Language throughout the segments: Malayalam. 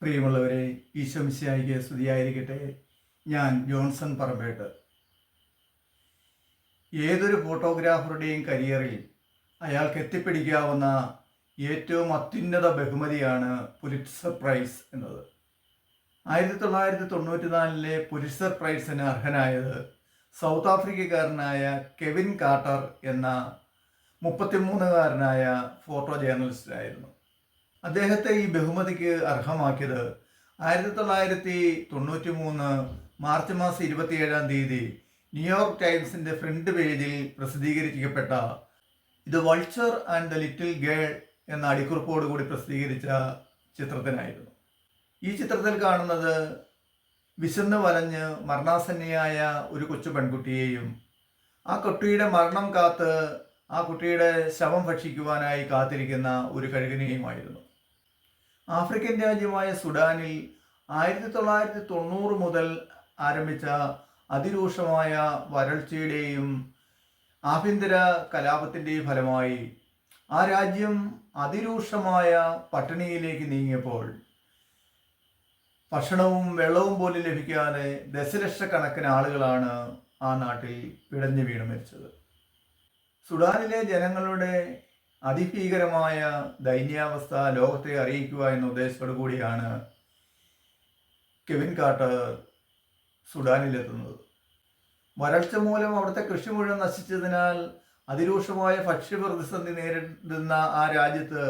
പ്രിയമുള്ളവരെ, ഈശോ മിശിഹായ്ക്ക് സ്തുതിയായിരിക്കട്ടെ. ഞാൻ ജോൺസൺ പറമ്പേട്ട്. ഏതൊരു ഫോട്ടോഗ്രാഫറുടെയും കരിയറിൽ അയാൾക്ക് എത്തിപ്പിടിക്കാവുന്ന ഏറ്റവും അത്യുന്നത ബഹുമതിയാണ് പുലിറ്റ്സർ പ്രൈസ് എന്നത്. 1994 പുലിറ്റ്സർ പ്രൈസിന് അർഹനായത് സൗത്ത് ആഫ്രിക്കക്കാരനായ കെവിൻ കാർട്ടർ എന്ന 33-കാരനായ ഫോട്ടോ ജേർണലിസ്റ്റായിരുന്നു. അദ്ദേഹത്തെ ഈ ബഹുമതിക്ക് അർഹമാക്കിയത് 1993 മാർച്ച് മാസം 27-ാം തീയതി ന്യൂയോർക്ക് ടൈംസിൻ്റെ ഫ്രണ്ട് പേജിൽ പ്രസിദ്ധീകരിക്കപ്പെട്ട the vulture and the little girl എന്ന അടിക്കുറിപ്പോടുകൂടി പ്രസിദ്ധീകരിച്ച ചിത്രത്തിനായിരുന്നു. ഈ ചിത്രത്തിൽ കാണുന്നത് വിശന്ന് വലഞ്ഞ് മരണാസന്നയായ ഒരു കൊച്ചു പെൺകുട്ടിയെയും ആ കുട്ടിയുടെ മരണം കാത്ത് ആ കുട്ടിയുടെ ശവം ഭക്ഷിക്കുവാനായി കാത്തിരിക്കുന്ന ഒരു കഴുകനെയുമായിരുന്നു. ആഫ്രിക്കൻ രാജ്യമായ സുഡാനിൽ 1990 മുതൽ ആരംഭിച്ച അതിരൂക്ഷമായ വരൾച്ചയുടെയും ആഭ്യന്തര കലാപത്തിൻ്റെയും ഫലമായി ആ രാജ്യം അതിരൂക്ഷമായ പട്ടിണിയിലേക്ക് നീങ്ങിയപ്പോൾ ഭക്ഷണവും വെള്ളവും പോലും ലഭിക്കാതെ ദശലക്ഷക്കണക്കിന് ആളുകളാണ് ആ നാട്ടിൽ പിടഞ്ഞു വീണ് മരിച്ചത്. സുഡാനിലെ ജനങ്ങളുടെ അതിഭീകരമായ ദൈന്യാവസ്ഥ ലോകത്തെ അറിയിക്കുക എന്ന ഉദ്ദേശത്തോടു കൂടിയാണ് കെവിൻ കാർട്ടർ സുഡാനിലെത്തുന്നത്. വരൾച്ച മൂലം അവിടുത്തെ കൃഷി മുഴുവൻ നശിച്ചതിനാൽ അതിരൂക്ഷമായ ഭക്ഷ്യപ്രതിസന്ധി നേരിടുന്ന ആ രാജ്യത്ത്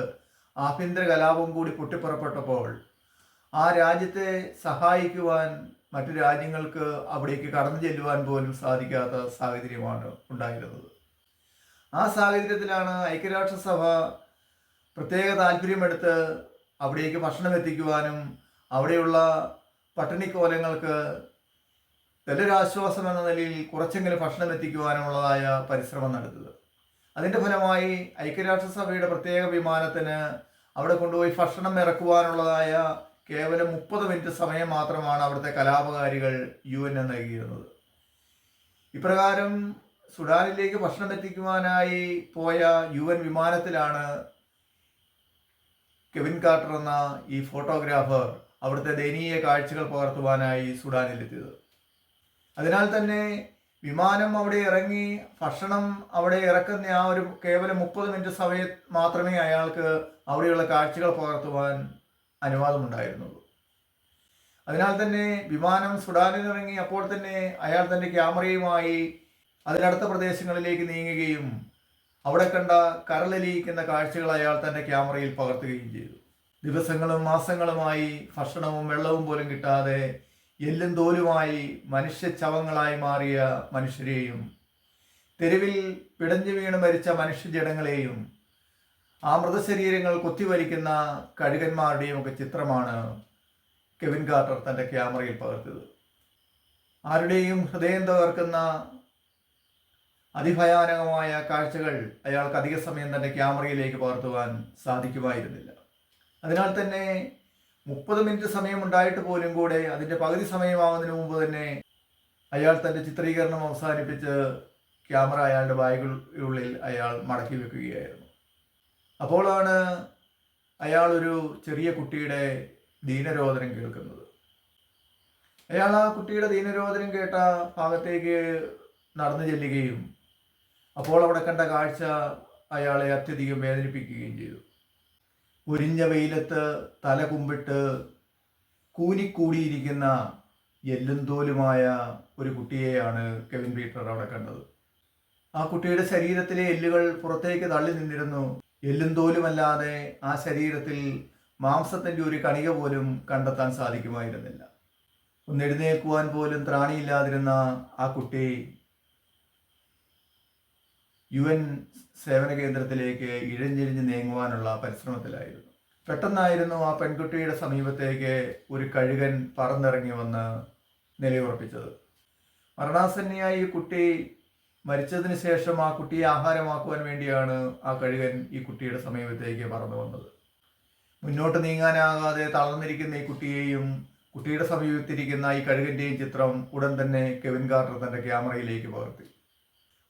ആഭ്യന്തര കലാപം കൂടി പൊട്ടിപ്പുറപ്പെട്ടപ്പോൾ ആ രാജ്യത്തെ സഹായിക്കുവാൻ മറ്റു രാജ്യങ്ങൾക്ക് അവിടേക്ക് കടന്നു ചെല്ലുവാൻ പോലും സാധിക്കാത്ത സാഹചര്യമാണ് ഉണ്ടായിരുന്നത്. ആ സാഹചര്യത്തിലാണ് ഐക്യരാഷ്ട്രസഭ പ്രത്യേക താല്പര്യമെടുത്ത് അവിടേക്ക് ഭക്ഷണം എത്തിക്കുവാനും അവിടെയുള്ള പട്ടിണിക്കോലങ്ങൾക്ക് ദലരാശ്വാസം എന്ന നിലയിൽ കുറച്ചെങ്കിലും ഭക്ഷണം എത്തിക്കുവാനുള്ളതായ പരിശ്രമം നടത്തുന്നത്. അതിൻ്റെ ഫലമായി ഐക്യരാഷ്ട്രസഭയുടെ പ്രത്യേക വിമാനത്തിന് അവിടെ കൊണ്ടുപോയി ഭക്ഷണം ഇറക്കുവാനുള്ളതായ കേവലം 30 മിനിറ്റ് സമയം മാത്രമാണ് അവിടുത്തെ കലാപകാരികൾ UN നൽകിയിരുന്നത്. ഇപ്രകാരം സുഡാനിലേക്ക് ഭക്ഷണം എത്തിക്കുവാനായി പോയ UN വിമാനത്തിലാണ് കെവിൻ കാർട്ടർ എന്ന ഈ ഫോട്ടോഗ്രാഫർ അവിടുത്തെ ദയനീയ കാഴ്ചകൾ പകർത്തുവാനായി സുഡാനിലെത്തിയത്. അതിനാൽ തന്നെ വിമാനം അവിടെ ഇറങ്ങി ഭക്ഷണം അവിടെ ഇറക്കുന്ന ആ ഒരു കേവലം 30 മിനിറ്റ് സമയം മാത്രമേ അയാൾക്ക് അവിടെയുള്ള കാഴ്ചകൾ പകർത്തുവാൻ അനുവാദമുണ്ടായിരുന്നുള്ളൂ. അതിനാൽ തന്നെ വിമാനം സുഡാനിൽ ഇറങ്ങി അപ്പോൾ തന്നെ അയാൾ തൻ്റെ ക്യാമറയുമായി അതിനടുത്ത പ്രദേശങ്ങളിലേക്ക് നീങ്ങുകയും അവിടെ കണ്ട കരളലിയിക്കുന്ന കാഴ്ചകൾ അയാൾ തൻ്റെ ക്യാമറയിൽ പകർത്തുകയും ചെയ്തു. ദിവസങ്ങളും മാസങ്ങളുമായി ഭക്ഷണവും വെള്ളവും പോലും കിട്ടാതെ എല്ലും തോലുമായി മനുഷ്യ ശവങ്ങളായി മാറിയ മനുഷ്യരെയും തെരുവിൽ പിടഞ്ഞു വീണ് മരിച്ച മനുഷ്യജടങ്ങളെയും ആ മൃതശരീരങ്ങൾ കൊത്തിവലിക്കുന്ന കഴുകന്മാരുടെയും ഒക്കെ ചിത്രമാണ് കെവിൻ കാർട്ടർ തൻ്റെ ക്യാമറയിൽ പകർത്തിയത്. ആരുടെയും ഹൃദയം തകർക്കുന്ന അതിഭയാനകമായ കാഴ്ചകൾ അയാൾക്ക് അധിക സമയം തൻ്റെ ക്യാമറയിലേക്ക് പകർത്തുവാൻ സാധിക്കുമായിരുന്നില്ല. അതിനാൽ തന്നെ 30 മിനിറ്റ് സമയം ഉണ്ടായിട്ട് പോലും കൂടെ അതിൻ്റെ പകുതി സമയമാകുന്നതിന് മുമ്പ് തന്നെ അയാൾ തൻ്റെ ചിത്രീകരണം അവസാനിപ്പിച്ച് ക്യാമറ അയാളുടെ ബാഗിനുള്ളിൽ അയാൾ മടക്കി വെക്കുകയായിരുന്നു. അപ്പോഴാണ് അയാൾ ഒരു ചെറിയ കുട്ടിയുടെ ദീനരോദനം കേൾക്കുന്നത്. അയാൾ ആ കുട്ടിയുടെ ദീനരോദനം കേട്ട ഭാഗത്തേക്ക് നടന്നു ചെല്ലുകയും അപ്പോൾ അവിടെ കണ്ട കാഴ്ച അയാളെ അത്യധികം വേദനിപ്പിക്കുകയും ചെയ്തു. ഉരിഞ്ഞ വെയിലത്ത് തല കുമ്പിട്ട് കൂനിക്കൂടിയിരിക്കുന്ന എല്ലും തോലുമായ ഒരു കുട്ടിയെയാണ് കെവിൻ പീറ്റർ അവിടെ കണ്ടത്. ആ കുട്ടിയുടെ ശരീരത്തിലെ എല്ലുകൾ പുറത്തേക്ക് തള്ളി നിന്നിരുന്നു. എല്ലും തോലുമല്ലാതെ ആ ശരീരത്തിൽ മാംസത്തിൻ്റെ ഒരു കണിക പോലും കണ്ടെത്താൻ സാധിക്കുമായിരുന്നില്ല. ഒന്ന് എഴുന്നേൽക്കുവാൻ പോലും ത്രാണിയില്ലാതിരുന്ന ആ കുട്ടി UN സേവന കേന്ദ്രത്തിലേക്ക് ഇഴഞ്ഞിരിഞ്ഞ് നീങ്ങുവാനുള്ള പരിശ്രമത്തിലായിരുന്നു. പെട്ടെന്നായിരുന്നു ആ പെൺകുട്ടിയുടെ സമീപത്തേക്ക് ഒരു കഴുകൻ പറന്നിറങ്ങി വന്ന് നിലയുറപ്പിച്ചത്. മരണാസന്നയായ ഈ കുട്ടി മരിച്ചതിന് ശേഷം ആ കുട്ടിയെ ആഹാരമാക്കുവാൻ വേണ്ടിയാണ് ആ കഴുകൻ ഈ കുട്ടിയുടെ സമീപത്തേക്ക് പറന്നു വന്നത്. മുന്നോട്ട് നീങ്ങാനാകാതെ തളർന്നിരിക്കുന്ന ഈ കുട്ടിയെയും കുട്ടിയുടെ സമീപത്തിരിക്കുന്ന ഈ കഴുകൻ്റെയും ചിത്രം ഉടൻ തന്നെ കെവിൻ കാർട്ടർ തൻ്റെ ക്യാമറയിലേക്ക് പകർത്തി.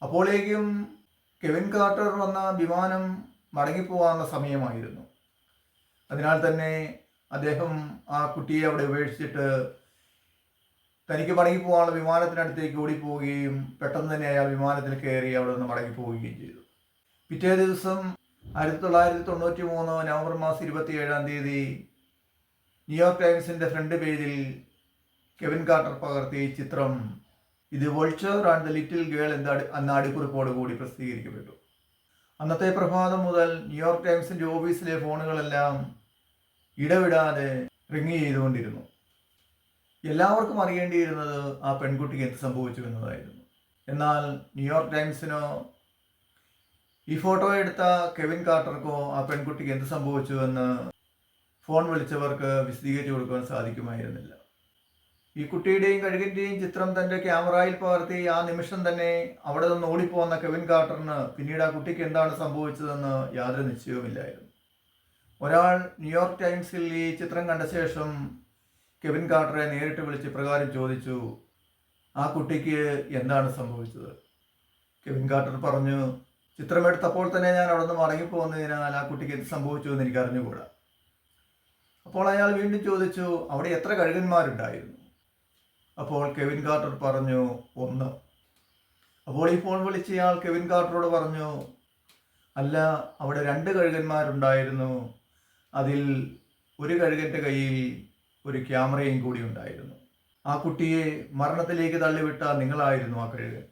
അപ്പോഴേക്കും കെവിൻ കാർട്ടർ വന്ന വിമാനം മടങ്ങിപ്പോകാനുള്ള സമയമായിരുന്നു. അതിനാൽ തന്നെ അദ്ദേഹം ആ കുട്ടിയെ അവിടെ ഉപേക്ഷിച്ചിട്ട് തനിക്ക് മടങ്ങി പോകാനുള്ള വിമാനത്തിനടുത്തേക്ക് ഓടിപ്പോവുകയും പെട്ടെന്ന് തന്നെ അയാൾ വിമാനത്തിൽ കയറി അവിടെ നിന്ന് മടങ്ങി പോവുകയും ചെയ്തു. പിറ്റേ ദിവസം 1993 നവംബർ മാസം 27 ന്യൂയോർക്ക് ടൈംസിൻ്റെ ഫ്രണ്ട് പേജിൽ കെവിൻ കാർട്ടർ പകർത്തിയ ഈ ചിത്രം ഇത് vulture and the little girl എന്ന അടിക്കുറിപ്പോട് കൂടി പ്രസിദ്ധീകരിക്കപ്പെട്ടു. അന്നത്തെ പ്രഭാതം മുതൽ ന്യൂയോർക്ക് ടൈംസിൻ്റെ ഓഫീസിലെ ഫോണുകളെല്ലാം ഇടവിടാതെ റിങ് ചെയ്തുകൊണ്ടിരുന്നു. എല്ലാവർക്കും അറിയേണ്ടിയിരുന്നത് ആ പെൺകുട്ടിക്ക് എന്ത് സംഭവിച്ചു എന്നതായിരുന്നു. എന്നാൽ ന്യൂയോർക്ക് ടൈംസിനോ ഈ ഫോട്ടോ എടുത്ത കെവിൻ കാർട്ടർക്കോ ആ പെൺകുട്ടിക്ക് എന്ത് സംഭവിച്ചു എന്ന് ഫോൺ വിളിച്ചവർക്ക് വിശദീകരിച്ചു കൊടുക്കാൻ സാധിക്കുമായിരുന്നില്ല. ഈ കുട്ടിയുടെയും കഴുകൻ്റെയും ചിത്രം തൻ്റെ ക്യാമറയിൽ പകർത്തി ആ നിമിഷം തന്നെ അവിടെ നിന്ന് ഓടിപ്പോകുന്ന കെവിൻ കാർട്ടറിന് പിന്നീട് ആ കുട്ടിക്ക് എന്താണ് സംഭവിച്ചതെന്ന് യാതൊരു നിശ്ചയവുമില്ലായിരുന്നു. ഒരാൾ ന്യൂയോർക്ക് ടൈംസിൽ ഈ ചിത്രം കണ്ട ശേഷം കെവിൻ കാർട്ടറെ നേരിട്ട് വിളിച്ച് പ്രകാരം ചോദിച്ചു, ആ കുട്ടിക്ക് എന്താണ് സംഭവിച്ചത്? കെവിൻ കാർട്ടർ പറഞ്ഞു, ചിത്രമെടുത്തപ്പോൾ തന്നെ ഞാൻ അവിടെ നിന്ന് മടങ്ങിപ്പോകുന്നതിനാൽ ആ കുട്ടിക്ക് എന്ത് സംഭവിച്ചു എന്ന് എനിക്ക് അറിഞ്ഞുകൂടാ. അപ്പോൾ അയാൾ വീണ്ടും ചോദിച്ചു, അവിടെ എത്ര കഴുകന്മാരുണ്ടായിരുന്നു? അപ്പോൾ കെവിൻ കാർട്ടർ പറഞ്ഞു, 1. അപ്പോൾ ഈ ഫോൺ വിളിച്ചയാൾ കെവിൻ കാർട്ടറോട് പറഞ്ഞു, അല്ല, അവിടെ 2 കഴുകന്മാരുണ്ടായിരുന്നു. അതിൽ ഒരു കഴുകൻ്റെ കയ്യിൽ ഒരു ക്യാമറയും കൂടി ഉണ്ടായിരുന്നു. ആ കുട്ടിയെ മരണത്തിലേക്ക് തള്ളിവിട്ട നിങ്ങളായിരുന്നു ആ കഴുകൻ.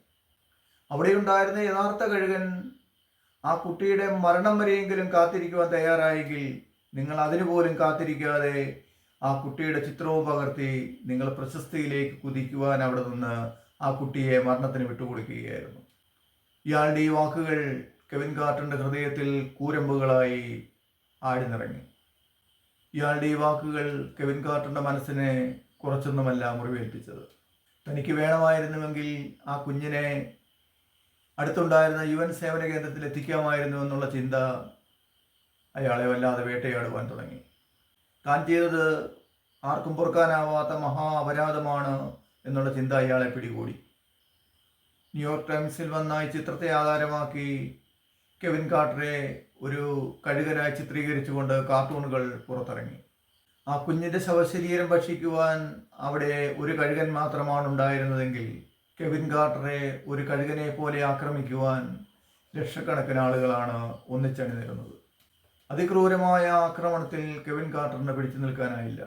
അവിടെ ഉണ്ടായിരുന്ന യഥാർത്ഥ കഴുകൻ ആ കുട്ടിയുടെ മരണം വരെയെങ്കിലും കാത്തിരിക്കുവാൻ തയ്യാറായെങ്കിൽ നിങ്ങൾ അതിനു പോലും കാത്തിരിക്കാതെ ആ കുട്ടിയുടെ ചിത്രവും പകർത്തി നിങ്ങൾ പ്രശസ്തിയിലേക്ക് കുതിക്കുവാൻ അവിടെ നിന്ന് ആ കുട്ടിയെ മരണത്തിന് വിട്ടുകൊടുക്കുകയായിരുന്നു. ഇയാളുടെ ഈ വാക്കുകൾ കെവിൻ കാർട്ടറിൻ്റെ ഹൃദയത്തിൽ കൂരമ്പുകളായി ആഴ്ന്നിറങ്ങി. ഇയാളുടെ ഈ വാക്കുകൾ കെവിൻ കാർട്ടറിൻ്റെ മനസ്സിനെ കുറച്ചൊന്നുമല്ല മുറിവേൽപ്പിച്ചത്. തനിക്ക് വേണമായിരുന്നുവെങ്കിൽ ആ കുഞ്ഞിനെ അടുത്തുണ്ടായിരുന്ന UN സേവന കേന്ദ്രത്തിൽ എത്തിക്കാമായിരുന്നു എന്നുള്ള ചിന്ത അയാളെ വല്ലാതെ വേട്ടയാടുവാൻ തുടങ്ങി. താൻ ചെയ്തത് ആർക്കും പൊറുക്കാനാവാത്ത മഹാ അപരാധമാണ് എന്നുള്ള ചിന്ത അയാളെ പിടികൂടി. ന്യൂയോർക്ക് ടൈംസിൽ വന്ന ഈ ചിത്രത്തെ ആധാരമാക്കി കെവിൻ കാർട്ടറെ ഒരു കഴുകനായി ചിത്രീകരിച്ചുകൊണ്ട് കാർട്ടൂണുകൾ പുറത്തിറങ്ങി. ആ കുഞ്ഞിൻ്റെ ശവശരീരം ഭക്ഷിക്കുവാൻ അവിടെ ഒരു കഴുകൻ മാത്രമാണ് ഉണ്ടായിരുന്നതെങ്കിൽ കെവിൻ കാർട്ടറെ ഒരു കഴുകനെ പോലെ ആക്രമിക്കുവാൻ ലക്ഷക്കണക്കിന് ആളുകളാണ് ഒന്നിച്ചണിനിരുന്നത്. അതിക്രൂരമായ ആക്രമണത്തിൽ കെവിൻ കാർട്ടറിന് പിടിച്ചു നിൽക്കാനായില്ല.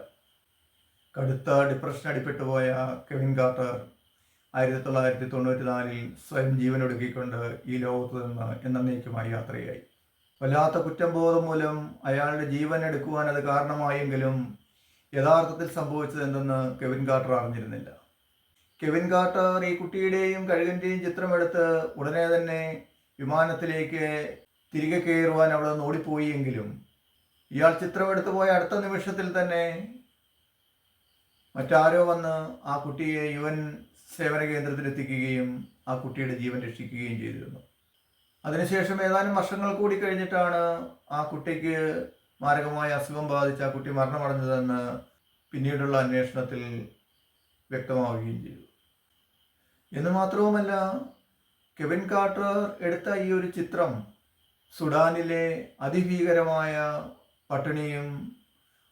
കടുത്ത ഡിപ്രഷൻ അടിപ്പെട്ടുപോയ കെവിൻ കാർട്ടർ 1994 സ്വയം ജീവനൊടുക്കിക്കൊണ്ട് ഈ ലോകത്ത് നിന്ന് എന്നേക്കുമായി യാത്രയായി. വല്ലാത്ത കുറ്റബോധം മൂലം അയാളുടെ ജീവൻ എടുക്കുവാൻ അത് കാരണമായെങ്കിലും യഥാർത്ഥത്തിൽ സംഭവിച്ചത് എന്തെന്ന് കെവിൻ കാർട്ടർ അറിഞ്ഞിരുന്നില്ല. കെവിൻ കാർട്ടർ ഈ കുട്ടിയുടെയും കഴുകൻ്റെയും ചിത്രമെടുത്ത് ഉടനെ തന്നെ വിമാനത്തിലേക്ക് തിരികെ കയറുവാൻ അവിടെ നിന്ന് ഓടിപ്പോയി എങ്കിലും ഇയാൾ ചിത്രമെടുത്ത് പോയ അടുത്ത നിമിഷത്തിൽ തന്നെ മറ്റാരോ വന്ന് ആ കുട്ടിയെ UN സേവന കേന്ദ്രത്തിലെത്തിക്കുകയും ആ കുട്ടിയുടെ ജീവൻ രക്ഷിക്കുകയും ചെയ്തിരുന്നു. അതിനുശേഷം ഏതാനും വർഷങ്ങൾ കൂടി കഴിഞ്ഞിട്ടാണ് ആ കുട്ടിക്ക് മാരകമായ അസുഖം ബാധിച്ച് ആ കുട്ടി മരണമടഞ്ഞതെന്ന് പിന്നീടുള്ള അന്വേഷണത്തിൽ വ്യക്തമാവുകയും ചെയ്തു. എന്ന് മാത്രവുമല്ല, കെവിൻ കാർട്ടർ എടുത്ത ഈ ഒരു ചിത്രം സുഡാനിലെ അതിഭീകരമായ പട്ടിണിയും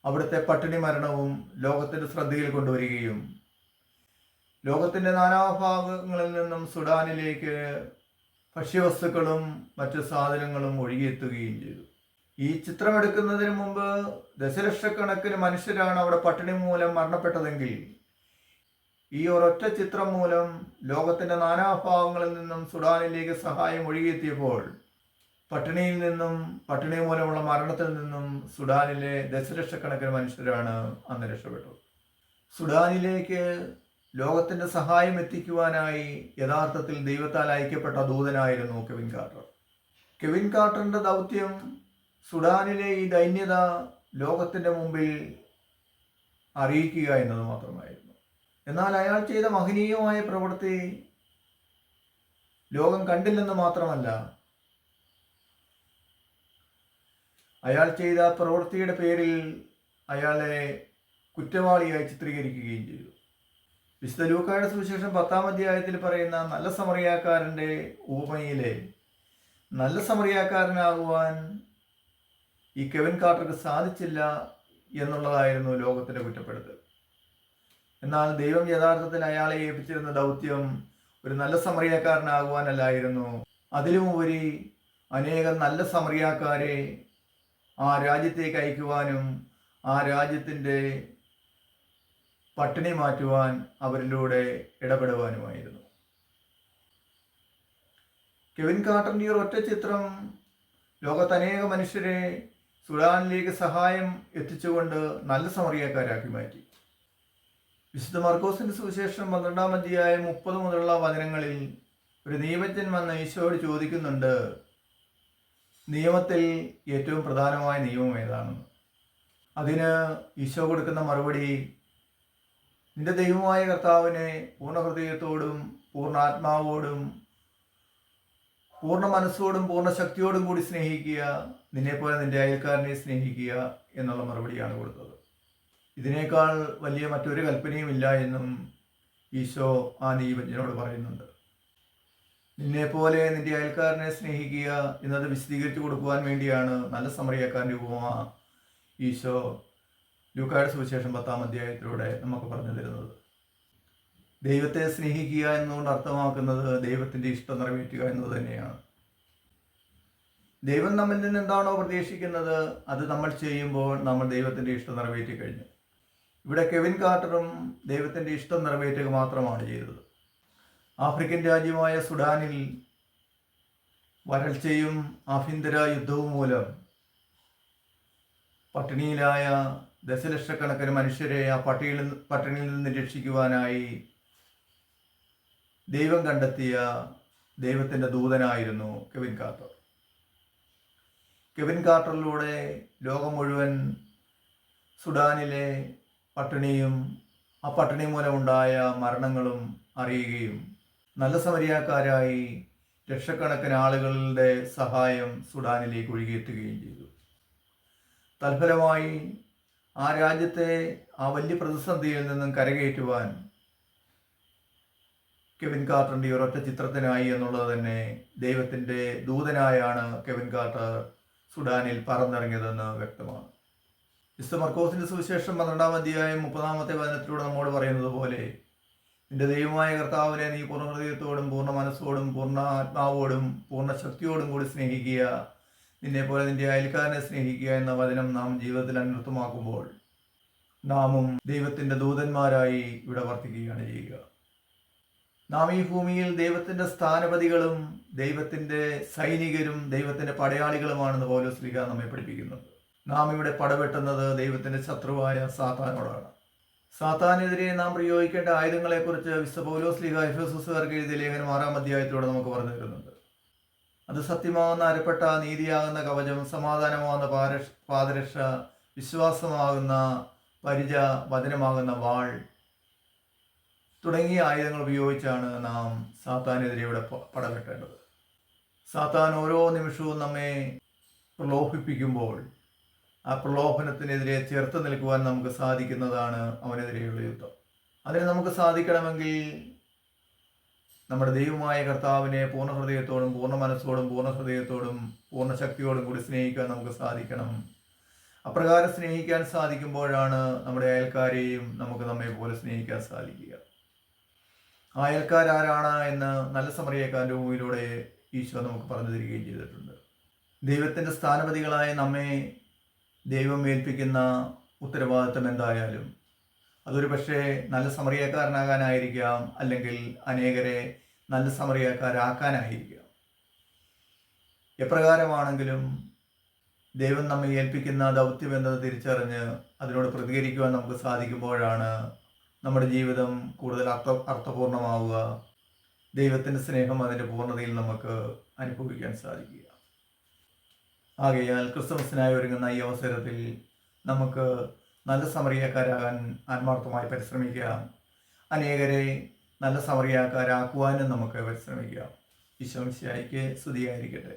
അവിടുത്തെ പട്ടിണി മരണവും ലോകത്തിൻ്റെ ശ്രദ്ധയിൽ കൊണ്ടുവരികയും ലോകത്തിൻ്റെ നാനാഭാഗങ്ങളിൽ നിന്നും സുഡാനിലേക്ക് ഭക്ഷ്യവസ്തുക്കളും മറ്റു സാധനങ്ങളും ഒഴുകിയെത്തുകയും ചെയ്തു. ഈ ചിത്രമെടുക്കുന്നതിന് മുമ്പ് ദശലക്ഷക്കണക്കിന് മനുഷ്യരാണ് അവിടെ പട്ടിണി മൂലം മരണപ്പെട്ടതെങ്കിൽ ഈ ഒരൊറ്റ ചിത്രം മൂലം ലോകത്തിൻ്റെ നാനാഭാഗങ്ങളിൽ നിന്നും സുഡാനിലേക്ക് സഹായം ഒഴുകിയെത്തിയപ്പോൾ പട്ടിണിയിൽ നിന്നും പട്ടിണി മൂലമുള്ള മരണത്തിൽ നിന്നും സുഡാനിലെ ദശലക്ഷക്കണക്കിന് മനുഷ്യരാണ് അന്ന് രക്ഷപ്പെട്ടത്. സുഡാനിലേക്ക് ലോകത്തിൻ്റെ സഹായം എത്തിക്കുവാനായി യഥാർത്ഥത്തിൽ ദൈവത്താൽ അയക്കപ്പെട്ട ദൂതനായിരുന്നു കെവിൻ കാർട്ടർ. കെവിൻ കാർട്ടറിൻ്റെ ദൗത്യം സുഡാനിലെ ഈ ദൈന്യത ലോകത്തിൻ്റെ മുമ്പിൽ അറിയിക്കുക എന്നത് മാത്രമായിരുന്നു. എന്നാൽ അയാൾ ചെയ്ത മഹനീയമായ പ്രവൃത്തി ലോകം കണ്ടില്ലെന്ന് മാത്രമല്ല, അയാൾ ചെയ്ത പ്രവൃത്തിയുടെ പേരിൽ അയാളെ കുറ്റവാളിയായി ചിത്രീകരിക്കുകയും ചെയ്തു. വിശുദ്ധ ലൂക്കായുടെ സുവിശേഷം 10-ാം അധ്യായത്തിൽ പറയുന്ന നല്ല സമറിയാക്കാരൻ്റെ ഉപമയിലെ നല്ല സമറിയാക്കാരനാകുവാൻ ഈ കെവിൻ കാർട്ടർക്ക് സാധിച്ചില്ല എന്നുള്ളതായിരുന്നു ലോകത്തിൻ്റെ കുറ്റപ്പെടുത്തൽ. എന്നാൽ ദൈവം യഥാർത്ഥത്തിൽ അയാളെ ഏൽപ്പിച്ചിരുന്ന ദൗത്യം ഒരു നല്ല സമറിയാക്കാരനാകുവാനല്ലായിരുന്നു. അതിലുമുപരി അനേകം നല്ല സമറിയാക്കാരെ ആ രാജ്യത്തേക്ക് അയക്കുവാനും ആ രാജ്യത്തിൻ്റെ പട്ടിണി മാറ്റുവാൻ അവരിലൂടെ ഇടപെടുവാനുമായിരുന്നു. കെവിൻ കാർട്ടറിൻ്റെ ഒറ്റ ചിത്രം ലോകത്തനേക മനുഷ്യരെ സുഡാനിലേക്ക് സഹായം എത്തിച്ചുകൊണ്ട് നല്ല സമറിയാക്കാരാക്കി മാറ്റി. വിശുദ്ധ മർക്കോസിന്റെ സുവിശേഷം 12-ാം അധ്യായം 30 മുതലുള്ള വചനങ്ങളിൽ ഒരു നിയമജ്ഞൻ വന്ന് ഈശോയോട് ചോദിക്കുന്നുണ്ട്, നിയമത്തിൽ ഏറ്റവും പ്രധാനമായ നിയമം ഏതാണെന്ന്. അതിന് ഈശോ കൊടുക്കുന്ന മറുപടി, നിന്റെ ദൈവമായ കർത്താവിനെ പൂർണ്ണ ഹൃദയത്തോടും പൂർണ്ണ ആത്മാവോടും പൂർണ്ണ മനസ്സോടും പൂർണ്ണ ശക്തിയോടും കൂടി സ്നേഹിക്കുക, നിന്നെപ്പോലെ നിന്റെ അയൽക്കാരനെ സ്നേഹിക്കുക എന്നുള്ള മറുപടിയാണ് കൊടുത്തത്. ഇതിനേക്കാൾ വലിയ മറ്റൊരു കൽപ്പനയും ഇല്ല എന്നും ഈശോ ആ നിയമജ്ഞനോട് പറയുന്നുണ്ട്. നിന്നെപ്പോലെ നിന്റെ അയൽക്കാരനെ സ്നേഹിക്കുക എന്നത് വിശദീകരിച്ചു കൊടുക്കുവാൻ വേണ്ടിയാണ് നല്ല സമറിയാക്കാരൻ്റെ ഉപമ ഈശോ ലൂക്കായുടെ സുവിശേഷം 10-ാം അധ്യായത്തിലൂടെ നമുക്ക് പറഞ്ഞു തരുന്നത്. ദൈവത്തെ സ്നേഹിക്കുക എന്നുകൊണ്ട് അർത്ഥമാക്കുന്നത് ദൈവത്തിൻ്റെ ഇഷ്ടം നിറവേറ്റുക എന്നത് തന്നെയാണ്. ദൈവം നമ്മിൽ നിന്ന് എന്താണോ പ്രതീക്ഷിക്കുന്നത് അത് നമ്മൾ ചെയ്യുമ്പോൾ നമ്മൾ ദൈവത്തിൻ്റെ ഇഷ്ടം നിറവേറ്റി കഴിഞ്ഞു. ഇവിടെ കെവിൻ കാർട്ടറും ദൈവത്തിൻ്റെ ഇഷ്ടം നിറവേറ്റുക മാത്രമാണ് ചെയ്തത്. ആഫ്രിക്കൻ രാജ്യമായ സുഡാനിൽ വരൾച്ചയും ആഭ്യന്തര യുദ്ധവും മൂലം പട്ടിണിയിലായ ദശലക്ഷക്കണക്കിന് മനുഷ്യരെ ആ പട്ടിണിയിൽ നിന്ന് രക്ഷിക്കുവാനായി ദൈവം കണ്ടെത്തിയ ദൈവത്തിൻ്റെ ദൂതനായിരുന്നു കെവിൻ കാർട്ടർ. കെവിൻ കാർട്ടറിലൂടെ ലോകം മുഴുവൻ സുഡാനിലെ പട്ടിണിയും ആ പട്ടിണി മൂലമുണ്ടായ മരണങ്ങളും അറിയുകയും നല്ല സമരിയാക്കാരായി ലക്ഷക്കണക്കിന് ആളുകളുടെ സഹായം സുഡാനിലേക്ക് ഒഴുകിയെത്തുകയും ചെയ്തു. തൽഫലമായി ആ രാജ്യത്തെ ആ വലിയ പ്രതിസന്ധിയിൽ നിന്നും കരകയറ്റുവാൻ കെവിൻ കാർട്ടറിൻ്റെ ഒരൊറ്റ ചിത്രത്തിനായി എന്നുള്ളത് തന്നെ ദൈവത്തിൻ്റെ ദൂതനായാണ് കെവിൻ കാർട്ടർ സുഡാനിൽ പറന്നിറങ്ങിയതെന്ന് വ്യക്തമാണ്. വിശുദ്ധ മർക്കോസിന്റെ സുവിശേഷം 12-ാം അധ്യായം 30-ാമത്തെ വചനത്തിലൂടെ നമ്മോട് പറയുന്നത് പോലെ, നിന്റെ ദൈവമായ കർത്താവിനെ നീ പൂർണ്ണ ഹൃദയത്തോടും പൂർണ്ണ മനസ്സോടും പൂർണ്ണ ആത്മാവോടും പൂർണ്ണ ശക്തിയോടും കൂടി സ്നേഹിക്കുക, നിന്നെപ്പോലെ നിന്റെ അയൽക്കാരനെ സ്നേഹിക്കുക എന്ന വചനം നാം ജീവിതത്തിൽ അന്വർത്ഥമാക്കുമ്പോൾ നാമും ദൈവത്തിൻ്റെ ദൂതന്മാരായി ഇവിടെ വർത്തിക്കുകയാണ് ചെയ്യുക. നാം ഈ ഭൂമിയിൽ ദൈവത്തിൻ്റെ സ്ഥാനപതികളും ദൈവത്തിൻ്റെ സൈനികരും ദൈവത്തിൻ്റെ പടയാളികളുമാണെന്ന് പൗലോസ് ശ്ലീഹ നമ്മെ പഠിപ്പിക്കുന്നുണ്ട്. നാം ഇവിടെ പടവെട്ടുന്നത് ദൈവത്തിൻ്റെ ശത്രുവായ സാത്താനോടാണ്. സാത്താനെതിരെ നാം പ്രയോഗിക്കേണ്ട ആയുധങ്ങളെക്കുറിച്ച് വിശുദ്ധ പൗലോസ് ശ്ലീഹ എഫെസോസുകാർക്ക് എഴുതിയ ലേഖനം 6-ാം അധ്യായത്തിലൂടെ നമുക്ക് പറഞ്ഞു തരുന്നുണ്ട്. അത് സത്യമാകുന്ന അരപ്പെട്ട, നീതിയാകുന്ന കവചം, സമാധാനമാകുന്ന പാദരക്ഷ, വിശ്വാസമാകുന്ന പരിച, വചനമാകുന്ന വാൾ തുടങ്ങിയ ആയുധങ്ങൾ ഉപയോഗിച്ചാണ് നാം സാത്താനെതിരെ ഇവിടെ പടവെട്ടേണ്ടത്. സാത്താൻ ഓരോ നിമിഷവും നമ്മെ പ്രലോഭിപ്പിക്കുമ്പോൾ ആ പ്രലോഭനത്തിനെതിരെ ചേർത്ത് നിൽക്കുവാൻ നമുക്ക് സാധിക്കുന്നതാണ് അവനെതിരെയുള്ള യുദ്ധം. അതിന് നമുക്ക് സാധിക്കണമെങ്കിൽ നമ്മുടെ ദൈവമായ കർത്താവിനെ പൂർണ്ണ ഹൃദയത്തോടും പൂർണ്ണ മനസ്സോടും പൂർണ്ണ ഹൃദയത്തോടും പൂർണ്ണ ശക്തിയോടും കൂടി സ്നേഹിക്കാൻ നമുക്ക് സാധിക്കണം. അപ്രകാരം സ്നേഹിക്കാൻ സാധിക്കുമ്പോഴാണ് നമ്മുടെ അയൽക്കാരെയും നമുക്ക് നമ്മെ പോലെ സ്നേഹിക്കാൻ സാധിക്കുക. അയൽക്കാരാരാണ് എന്ന് നല്ല സമറിയാക്കാരൻ്റെ ഭൂമിയിലൂടെ ഈശോ നമുക്ക് പറഞ്ഞു തരികയും ചെയ്തിട്ടുണ്ട്. ദൈവത്തിൻ്റെ സ്ഥാനപതികളായ നമ്മെ ദൈവം ഏൽപ്പിക്കുന്ന ഉത്തരവാദിത്തം എന്തായാലും അതൊരു പക്ഷേ നല്ല സമറിയാക്കാരനാകാനായിരിക്കാം, അല്ലെങ്കിൽ അനേകരെ നല്ല സമറിയാക്കാരാക്കാനായിരിക്കാം. എപ്രകാരമാണെങ്കിലും ദൈവം നമ്മെ ഏൽപ്പിക്കുന്ന ദൗത്യം എന്നത് തിരിച്ചറിഞ്ഞ് അതിനോട് പ്രതികരിക്കുവാൻ നമുക്ക് സാധിക്കുമ്പോഴാണ് നമ്മുടെ ജീവിതം കൂടുതൽ അർത്ഥപൂർണമാവുക, ദൈവത്തിൻ്റെ സ്നേഹം അതിൻ്റെ പൂർണ്ണതയിൽ നമുക്ക് അനുഭവിക്കാൻ സാധിക്കുക. ആകയാൽ ക്രിസ്തുമസിനായി ഒരുങ്ങുന്ന ഈ അവസരത്തിൽ നമുക്ക് നല്ല സമറിയാക്കാരാകാൻ ആത്മാർത്ഥമായി പരിശ്രമിക്കാം. അനേകരെ നല്ല സമറിയാക്കാരാക്കുവാനും നമുക്ക് പരിശ്രമിക്കാം. ഈശോ മിശിഹായ്ക്ക് സ്തുതിയായിരിക്കട്ടെ.